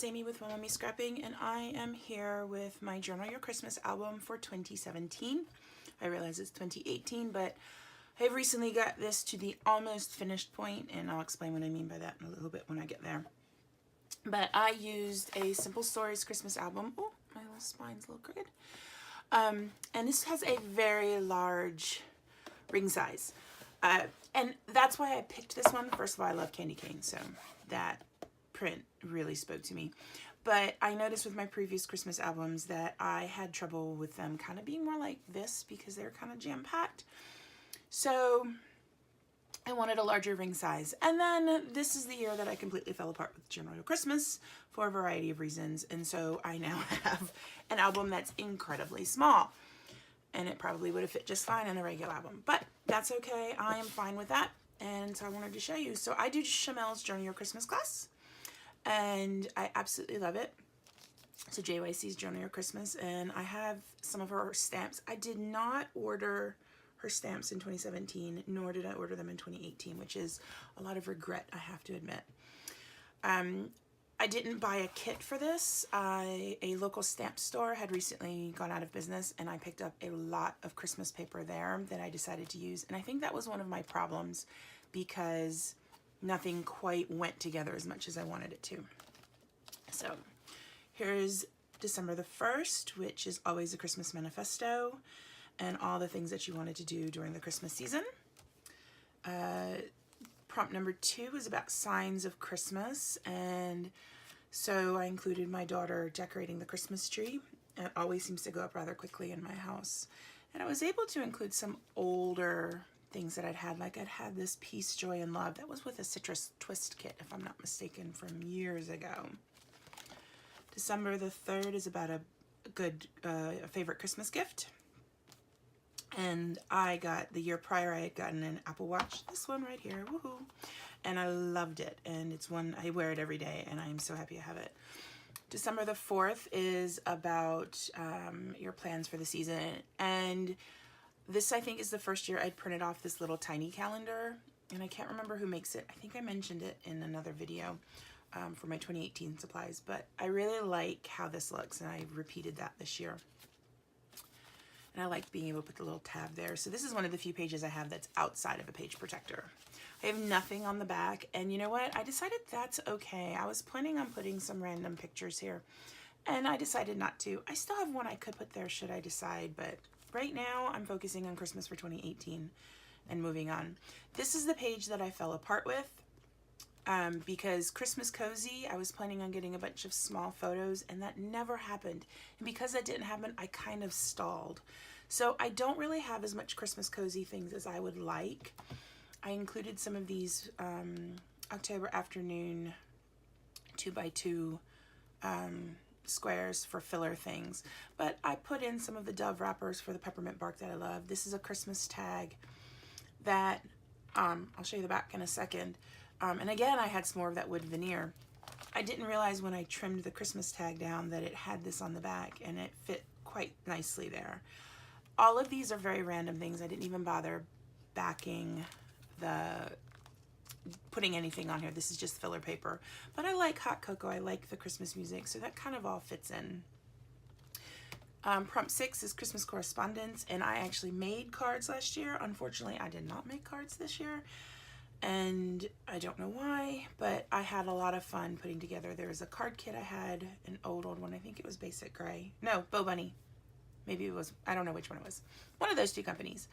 it's Amy with Mommy Scrapping, and I am here with my Journal Your Christmas album for 2017. I realize it's 2018, but I've recently got this to the almost finished point, and I'll explain what I mean by that in a little bit when I get there. But I used a Simple Stories Christmas album. Oh, my little spine's a little crooked. And this has a very large ring size. And that's why I picked this one. First of all, I love candy cane, so that print really spoke to me. But I noticed with my previous Christmas albums that I had trouble with them kind of being more like this because they're kind of jam-packed. So I wanted a larger ring size. And then this is the year that I completely fell apart with Journal Your Christmas for a variety of reasons. And so I now have an album that's incredibly small. And it probably would have fit just fine in a regular album. But that's okay. I am fine with that. And so I wanted to show you. So I do Chamel's Journal Your Christmas class. And I absolutely love it. So JYC's Journal Your Christmas. And I have some of her stamps. I did not order her stamps in 2017, nor did I order them in 2018, which is a lot of regret, I have to admit. I didn't buy a kit for this. A local stamp store had recently gone out of business, and I picked up a lot of Christmas paper there that I decided to use. And I think that was one of my problems because nothing quite went together as much as I wanted it to. So here's December the 1st, which is always a Christmas manifesto and all the things that you wanted to do during the Christmas season. Prompt number 2 is about signs of Christmas, and so I included my daughter decorating the Christmas tree. It always seems to go up rather quickly in my house. And I was able to include some older things that I'd had, like I'd had this Peace, Joy, and Love. That was with a Citrus Twist kit, if I'm not mistaken, from years ago. December the 3rd is about a favorite Christmas gift. And I got, the year prior, I had gotten an Apple Watch, this one right here, woohoo, and I loved it, and it's one, I wear it every day, and I am so happy I have it. December the 4th is about your plans for the season, and this, I think, is the first year I'd printed off this little tiny calendar, and I can't remember who makes it. I think I mentioned it in another video for my 2018 supplies, but I really like how this looks, and I repeated that this year. And I like being able to put the little tab there. So this is one of the few pages I have that's outside of a page protector. I have nothing on the back. And you know what? I decided that's okay. I was planning on putting some random pictures here, and I decided not to. I still have one I could put there should I decide, but right now I'm focusing on Christmas for 2018 and moving on. This is the page that I fell apart with because Christmas Cozy, I was planning on getting a bunch of small photos, and that never happened. And because that didn't happen, I kind of stalled. So I don't really have as much Christmas Cozy things as I would like. I included some of these October afternoon 2x2 squares for filler things. But I put in some of the Dove wrappers for the peppermint bark that I love. This is a Christmas tag that, I'll show you the back in a second. And again, I had some more of that wood veneer. I didn't realize when I trimmed the Christmas tag down that it had this on the back, and it fit quite nicely there. All of these are very random things. I didn't even bother backing putting anything on here. This is just filler paper. But I like hot cocoa. I like the Christmas music, so that kind of all fits in. Prompt 6 is Christmas correspondence, and I actually made cards last year. Unfortunately, I did not make cards this year. And I don't know why, but I had a lot of fun putting together. There was a card kit I had, an old one. I think it was Basic Gray. No, Bo Bunny. Maybe it was, I don't know which one it was. One of those two companies.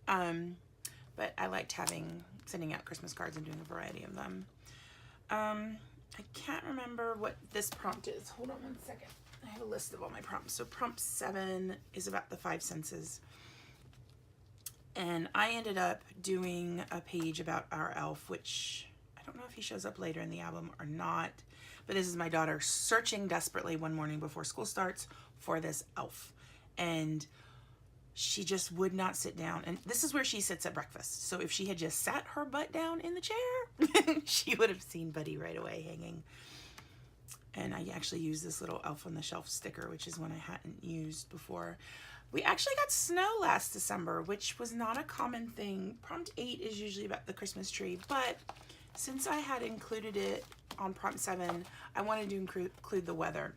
But I liked sending out Christmas cards and doing a variety of them. I can't remember what this prompt is. Hold on one second. I have a list of all my prompts. So prompt 7 is about the 5 senses. And I ended up doing a page about our elf, which I don't know if he shows up later in the album or not, but this is my daughter searching desperately one morning before school starts for this elf. And she just would not sit down. And this is where she sits at breakfast. So if she had just sat her butt down in the chair, she would have seen Buddy right away hanging. And I actually used this little Elf on the Shelf sticker, which is one I hadn't used before. We actually got snow last December, which was not a common thing. Prompt 8 is usually about the Christmas tree, but since I had included it on prompt 7, I wanted to include the weather,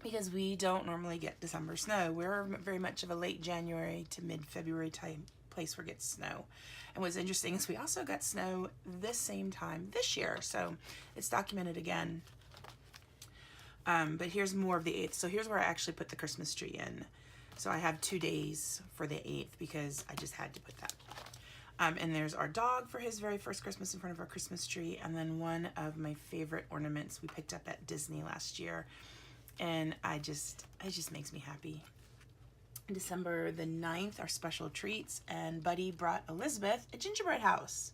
because we don't normally get December snow. We're very much of a late January to mid-February time place where it gets snow. And what's interesting is we also got snow this same time this year, so it's documented again. But here's more of the 8th. So here's where I actually put the Christmas tree in. So I have 2 days for the 8th because I just had to put that. And there's our dog for his very first Christmas in front of our Christmas tree. And then one of my favorite ornaments we picked up at Disney last year. And it just makes me happy. December the 9th, our special treats, and Buddy brought Elizabeth a gingerbread house.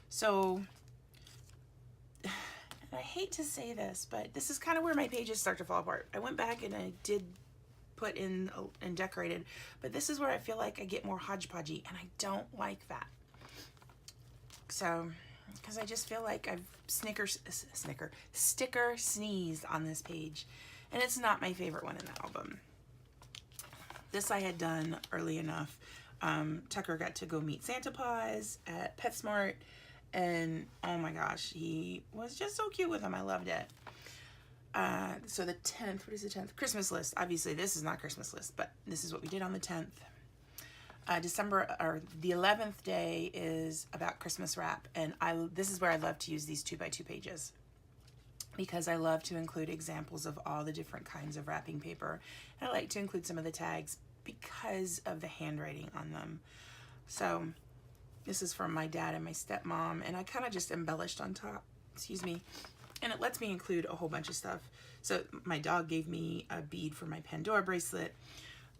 So, I hate to say this, but this is kind of where my pages start to fall apart. I went back and I did put in and decorated, but this is where I feel like I get more hodgepodgey, and I don't like that. So, because I just feel like I've sticker sneezed on this page, and it's not my favorite one in the album. This I had done early enough. Tucker got to go meet Santa Paws at PetSmart, and oh my gosh, he was just so cute with him. I loved it. So the 10th, what is the 10th? Christmas list. Obviously, this is not Christmas list, but this is what we did on the 10th. The 11th day is about Christmas wrap, and this is where I love to use these 2x2 pages, because I love to include examples of all the different kinds of wrapping paper. And I like to include some of the tags because of the handwriting on them. So this is from my dad and my stepmom, and I kind of just embellished on top, and it lets me include a whole bunch of stuff. So my dog gave me a bead for my Pandora bracelet.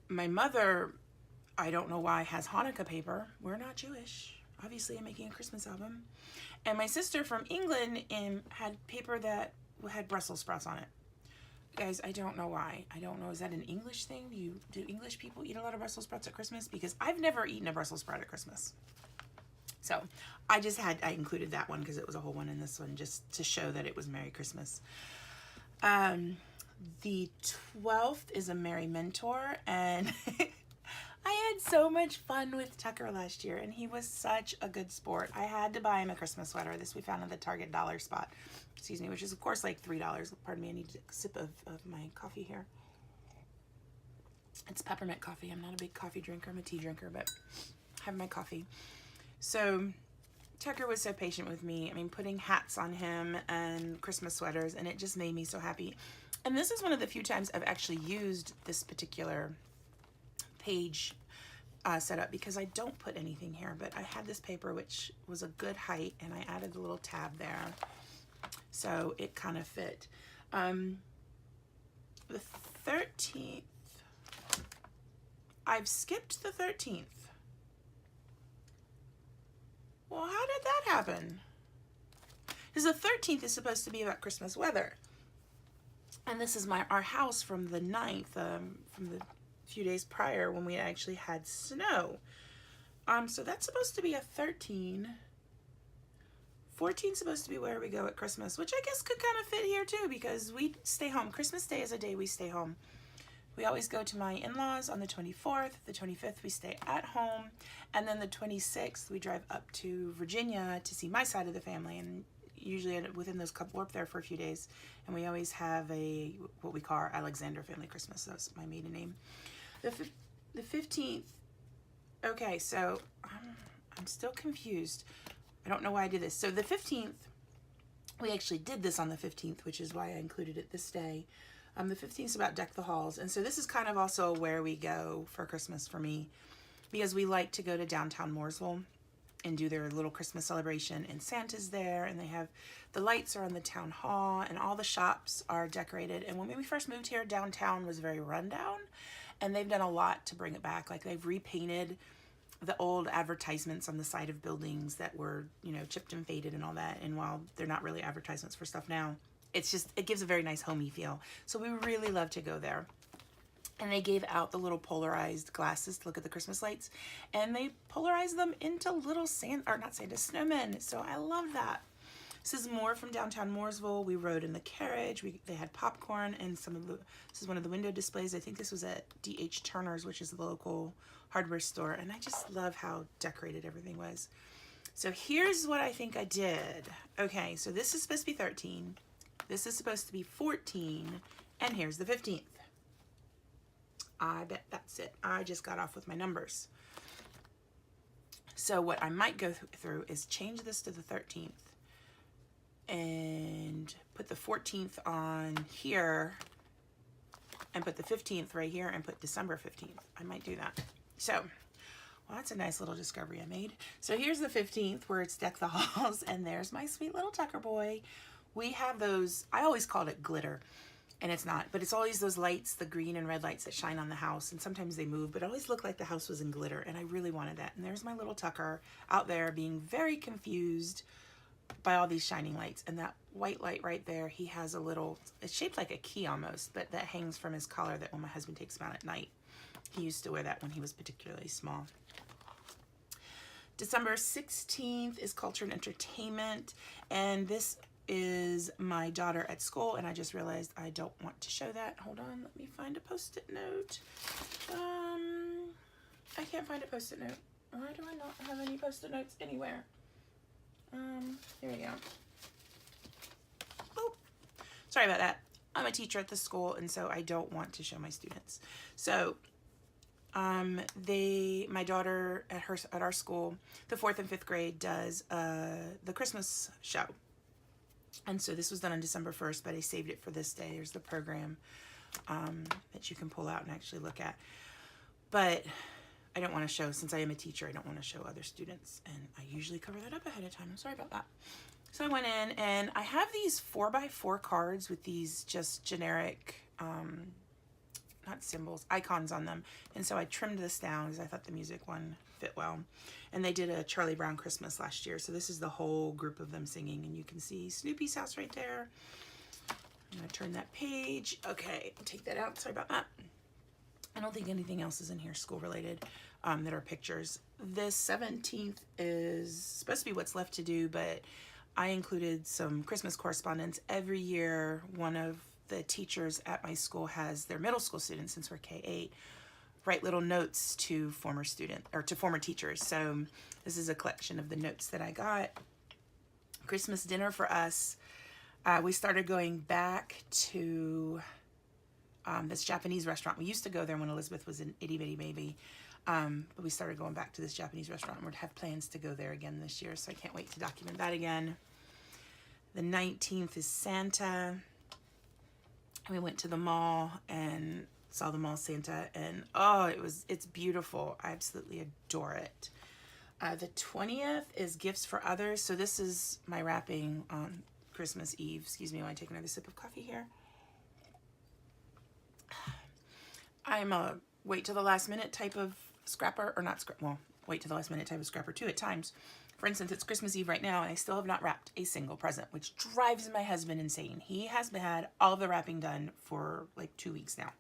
My mother, I don't know why, has Hanukkah paper. We're not Jewish. Obviously, I'm making a Christmas album. And my sister from England had paper that had Brussels sprouts on it. Guys, I don't know why. I don't know. Is that an English thing? Do English people eat a lot of Brussels sprouts at Christmas? Because I've never eaten a Brussels sprout at Christmas. So I included that one because it was a whole one in this one, just to show that it was Merry Christmas. The 12th is a Merry Mentor, and I had so much fun with Tucker last year, and he was such a good sport. I had to buy him a Christmas sweater. This we found at the Target dollar spot, which is of course like $3. Pardon me, I need to take a sip of my coffee here. It's peppermint coffee. I'm not a big coffee drinker. I'm a tea drinker, but I have my coffee. So Tucker was so patient with me. I mean, putting hats on him and Christmas sweaters, and it just made me so happy. And this is one of the few times I've actually used this particular page setup, because I don't put anything here, but I had this paper which was a good height, and I added a little tab there, so it kind of fit. The 13th, I've skipped the 13th. Well, how did that happen? Because the 13th is supposed to be about Christmas weather, and this is our house from the 9th, from the few days prior when we actually had snow. So that's supposed to be a 13. 14 is supposed to be where we go at Christmas, which I guess could kind of fit here too, because we stay home. Christmas Day is a day we stay home. We always go to my in-laws on the 24th. The 25th we stay at home, and then the 26th we drive up to Virginia to see my side of the family, and usually within those couple, we're up there for a few days, and we always have what we call our Alexander family Christmas. That's my maiden name. The 15th, okay, so I'm still confused. I don't know why I did this. So the 15th, we actually did this on the 15th, which is why I included it this day. The 15th is about Deck the Halls, and so this is kind of also where we go for Christmas for me, because we like to go to downtown Mooresville and do their little Christmas celebration, and Santa's there, and the lights are on the town hall, and all the shops are decorated. And when we first moved here, downtown was very rundown, and they've done a lot to bring it back. Like, they've repainted the old advertisements on the side of buildings that were, chipped and faded and all that. And while they're not really advertisements for stuff now, it gives a very nice homey feel. So we really love to go there. And they gave out the little polarized glasses to look at the Christmas lights, and they polarized them into little snowmen. So I love that. This is more from downtown Mooresville. We rode in the carriage. They had popcorn, and this is one of the window displays. I think this was at D.H. Turner's, which is the local hardware store. And I just love how decorated everything was. So here's what I think I did. Okay, so this is supposed to be 13. This is supposed to be 14. And here's the 15th. I bet that's it. I just got off with my numbers. So what I might go through is change this to the 13th and put the 14th on here and put the 15th right here and put December 15th. I might do that. So, well, that's a nice little discovery I made. So here's the 15th where it's Deck the Halls, and there's my sweet little Tucker boy. We have those, I always called it glitter, and it's not, but it's always those lights, the green and red lights that shine on the house, and sometimes they move, but it always looked like the house was in glitter, and I really wanted that. And there's my little Tucker out there being very confused by all these shining lights. And that white light right there, he has a little, it's shaped like a key almost, but that hangs from his collar that when my husband takes him out at night. He used to wear that when he was particularly small. December 16th is Culture and Entertainment, and this is my daughter at school, and I just realized I don't want to show that. Hold on, let me find a post-it note. I can't find a post-it note. Why do I not have any post-it notes anywhere? Here we go. Oh, sorry about that. I'm a teacher at the school, and so I don't want to show my students. So, my daughter at our school, the 4th and 5th grade, does the Christmas show. And so this was done on December 1st, but I saved it for this day. There's the program that you can pull out and actually look at. But I don't want to show, since I am a teacher, I don't want to show other students. And I usually cover that up ahead of time. I'm sorry about that. So I went in, and I have these 4x4 cards with these just generic, not symbols, icons on them. And so I trimmed this down because I thought the music one fit well. And they did a Charlie Brown Christmas last year. So this is the whole group of them singing, and you can see Snoopy's house right there. I'm gonna turn that page. Okay, take that out, sorry about that. I don't think anything else is in here school related that are pictures. This 17th is supposed to be what's left to do, but I included some Christmas correspondence. Every year, one of the teachers at my school has their middle school students, since we're K-8, write little notes to former teachers. So this is a collection of the notes that I got. Christmas dinner for us. We started going back to this Japanese restaurant. We used to go there when Elizabeth was an itty bitty baby. But we started going back to this Japanese restaurant, and we'd have plans to go there again this year. So I can't wait to document that again. The 19th is Santa. We went to the mall and saw the mall Santa, and oh, it's beautiful. I absolutely adore it. The 20th is Gifts for Others. So this is my wrapping on Christmas Eve. Excuse me while I take another sip of coffee here. I'm a wait till the last minute type of scrapper, or not scrap, well, wait till the last minute type of scrapper too at times. For instance, it's Christmas Eve right now, and I still have not wrapped a single present, which drives my husband insane. He has had all of the wrapping done for like 2 weeks now.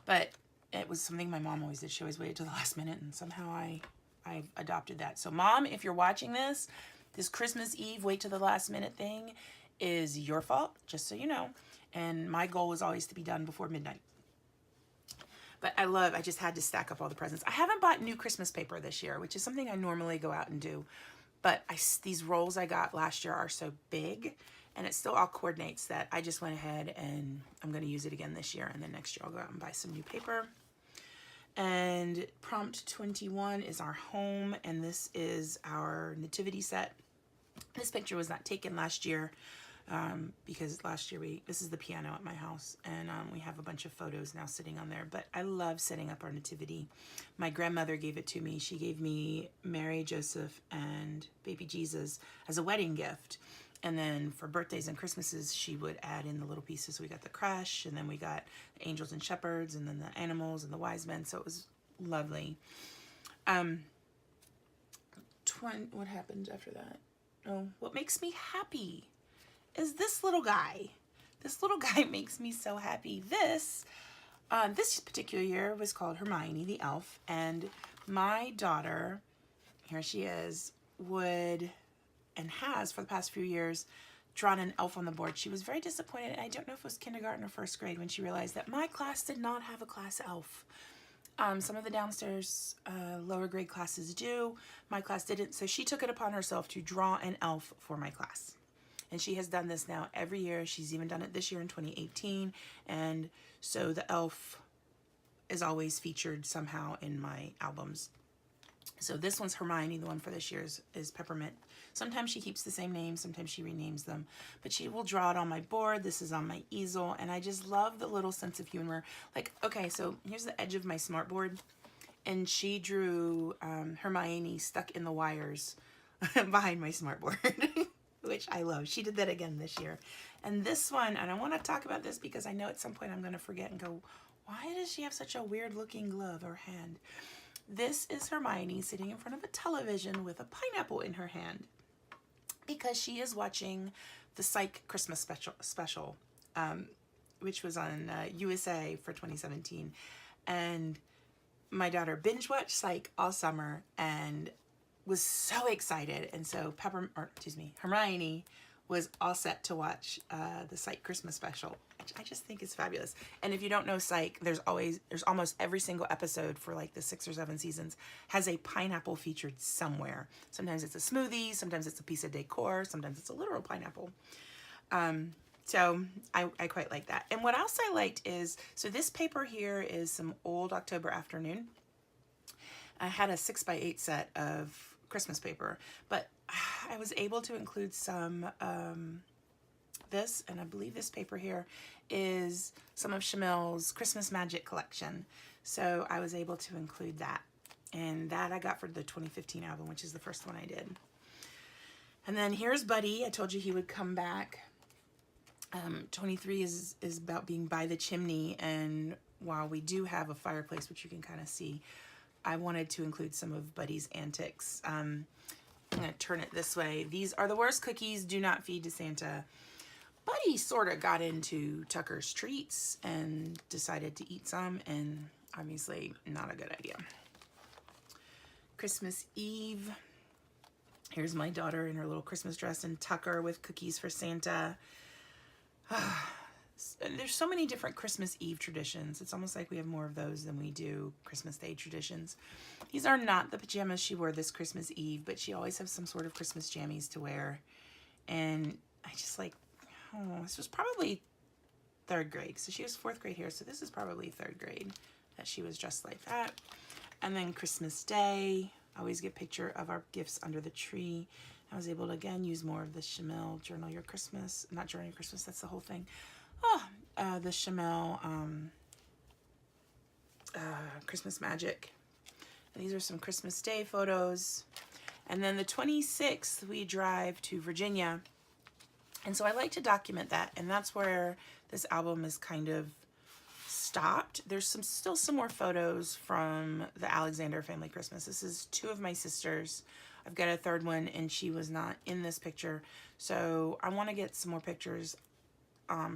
But it was something my mom always did. She always waited till the last minute, and somehow I adopted that. So Mom, if you're watching this Christmas Eve wait till the last minute thing is your fault, just so you know. And my goal was always to be done before midnight. But I just had to stack up all the presents. I haven't bought new Christmas paper this year, which is something I normally go out and do. But these rolls I got last year are so big, and it still all coordinates that I just went ahead and I'm going to use it again this year. And then next year I'll go out and buy some new paper. And prompt 21 is our home, and this is our nativity set. This picture was not taken last year. Because last year this is the piano at my house, and we have a bunch of photos now sitting on there. But I love setting up our nativity. My grandmother gave it to me. She gave me Mary, Joseph, and baby Jesus as a wedding gift. And then for birthdays and Christmases, she would add in the little pieces. So we got the creche, and then we got the angels and shepherds, and then the animals and the wise men. So it was lovely. What happened after that? Oh, what makes me happy is this little guy. This little guy makes me so happy. This particular year was called Hermione the elf, and my daughter, here she is, would and has for the past few years drawn an elf on the board. She was very disappointed, and I don't know if it was kindergarten or first grade, when she realized that my class did not have a class elf. Some of the downstairs lower grade classes do. My class didn't, so she took it upon herself to draw an elf for my class. And she has done this now every year. She's even done it this year in 2018. And so the elf is always featured somehow in my albums. So this one's Hermione. The one for this year is Peppermint. Sometimes she keeps the same name, sometimes she renames them, but she will draw it on my board. This is on my easel, and I just love the little sense of humor. Like, okay, so here's the edge of my smartboard, and she drew Hermione stuck in the wires behind my smartboard, which I love. She did that again this year. And this one, and I want to talk about this because I know at some point I'm going to forget and go, why does she have such a weird looking glove or hand? This is Hermione sitting in front of a television with a pineapple in her hand because she is watching the Psych Christmas special, which was on USA for 2017. And my daughter binge watched Psych all summer and was so excited. And so Hermione was all set to watch the Psych Christmas special, which I just think is fabulous. And if you don't know Psych, there's almost every single episode for like the 6 or 7 seasons has a pineapple featured somewhere. Sometimes it's a smoothie, sometimes it's a piece of decor, sometimes it's a literal pineapple. So I quite like that. And what else I liked is, so this paper here is some old October Afternoon. I had a 6x8 set of Christmas paper, but I was able to include some this, and I believe this paper here is some of Shamil's Christmas Magic collection. So I was able to include that, and that I got for the 2015 album, which is the first one I did. And then here's Buddy. I told you he would come back. 23 is about being by the chimney, and while we do have a fireplace, which you can kind of see, I wanted to include some of Buddy's antics. I'm going to turn it this way. These are the worst cookies. Do not feed to Santa. Buddy sort of got into Tucker's treats and decided to eat some, and obviously not a good idea. Christmas Eve. Here's my daughter in her little Christmas dress and Tucker with cookies for Santa. There's so many different Christmas Eve traditions. It's almost like we have more of those than we do Christmas Day traditions. These are not the pajamas she wore this Christmas Eve, but she always has some sort of Christmas jammies to wear. And I just like, oh, this was probably 3rd grade. So she was 4th grade here, so this is probably 3rd grade that she was dressed like that. And then Christmas Day, I always get a picture of our gifts under the tree. I was able to, again, use more of the Shamil Journal Your Christmas. Not Journal Your Christmas, that's the whole thing. The Shamil Christmas Magic. And these are some Christmas Day photos. And then the 26th, we drive to Virginia. And so I like to document that. And that's where this album is kind of stopped. There's still some more photos from the Alexander family Christmas. This is 2 of my sisters. I've got a 3rd one, and she was not in this picture. So I want to get some more pictures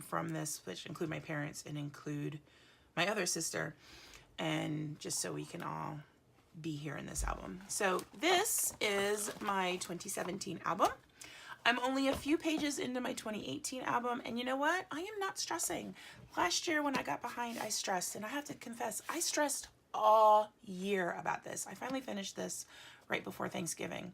from this, which include my parents and include my other sister, and just so we can all be here in this album. So this is my 2017 album. I'm only a few pages into my 2018 album, and you know what? I am not stressing. Last year when I got behind, I stressed, and I have to confess, I stressed all year about this. I finally finished this right before Thanksgiving,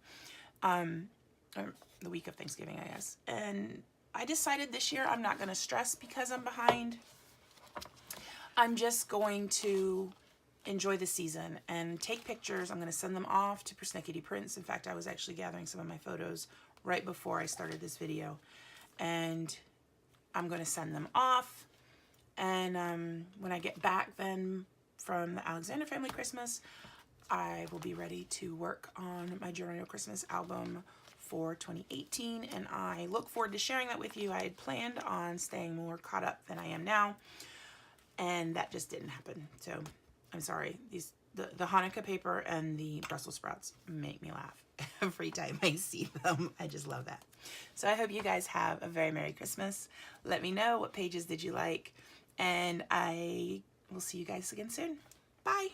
or the week of Thanksgiving, I guess, and I decided this year I'm not going to stress because I'm behind. I'm just going to enjoy the season and take pictures. I'm going to send them off to Persnickety Prints. In fact, I was actually gathering some of my photos right before I started this video, and I'm going to send them off. And when I get back then from the Alexander family Christmas, I will be ready to work on my Journal Your Christmas album for 2018, and I look forward to sharing that with you. I had planned on staying more caught up than I am now, and that just didn't happen. So I'm sorry. The Hanukkah paper and the Brussels sprouts make me laugh every time I see them. I just love that. So I hope you guys have a very Merry Christmas. Let me know what pages did you like, and I will see you guys again soon. Bye.